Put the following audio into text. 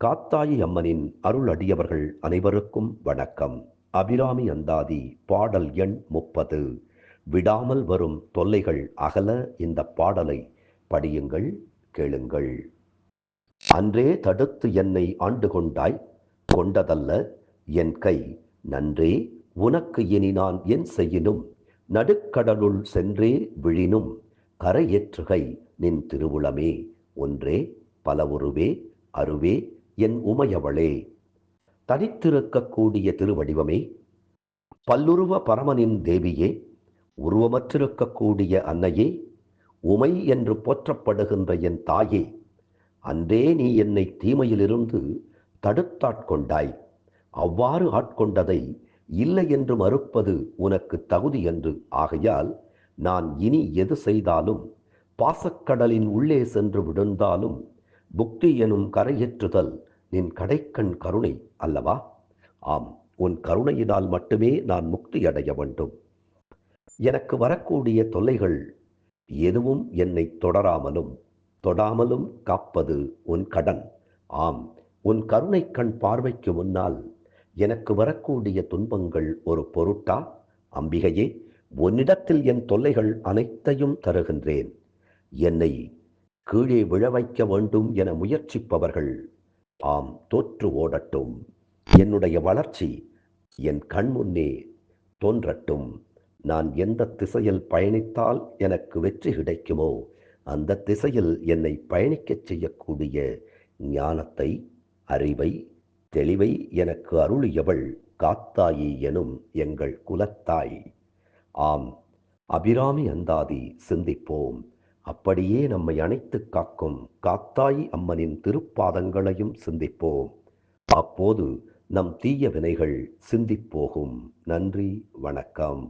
காத்தாயி அம்மனின் அருள் அடியவர்கள் அனைவருக்கும் வணக்கம். அபிராமி அந்தாதி பாடல் எண் 30. விடாமல் வரும் தொல்லைகள் அகல இந்த பாடலை படியுங்கள், கேளுங்கள். அன்றே தடுத்து என்னை ஆண்டு கொண்டாய், கொண்டதல்ல என் கை நன்றே உனக்கு இனி நான் என் செய்யினும், நடுக்கடலுள் சென்றே விழினும் கரையேற்றுகை நின் திருவுளமே, ஒன்றே பலவுருவே அருவே என் உமையவளே. தனித்திருக்கக்கூடிய திருவடிவமே, பல்லுருவ பரமனின் தேவியே, உருவமற்றிருக்கக்கூடிய அன்னையே, உமை என்று போற்றப்படுகின்ற என் தாயே, அன்றே நீ என்னை தீமையிலிருந்து தடுத்தாட்கொண்டாய். அவ்வாறு ஆட்கொண்டதை இல்லை என்று மறுப்பது உனக்கு தகுதி என்று ஆகையால், நான் இனி எது செய்தாலும், பாசக்கடலின் உள்ளே சென்று விழுந்தாலும், புக்தி எனும் கரையேற்றுதல் நின் கடைக்கண் கருணை அல்லவா? ஆம், உன் கருணையினால் மட்டுமே நான் முக்தி அடைய வேண்டும். எனக்கு வரக்கூடிய தொல்லைகள் எதுவும் என்னை தொடராமலும் தொடாமலும் காப்பது உன் கடன். ஆம், உன் கருணை கண் பார்வைக்கு முன்னால் எனக்கு வரக்கூடிய துன்பங்கள் ஒரு பொருட்டா? அம்பிகையே, உன்னிடத்தில் என் தொல்லைகள் அனைத்தையும் தருகின்றேன். என்னை கீழே விழ வைக்க வேண்டும் என முயற்சிப்பவர்கள் ஆம் தோற்று ஓடட்டும். என்னுடைய வளர்ச்சி என் கண் முன்னே தோன்றட்டும். நான் எந்த திசையில் பயணித்தால் எனக்கு வெற்றி கிடைக்குமோ அந்த திசையில் என்னை பயணிக்கச் செய்யக்கூடிய ஞானத்தை, அறிவை, தெளிவை எனக்கு அருளியவள் காத்தாயி எனும் எங்கள் குலத்தாய். ஆம், அபிராமி அந்தாதி சிந்திப்போம். அப்படியே நம்மை அணைத்து காக்கும் காத்தாயி அம்மனின் திருப்பாதங்களையும் சிந்திப்போம். அப்போது நம் தீய வினைகள் சிந்திப்போகும். நன்றி, வணக்கம்.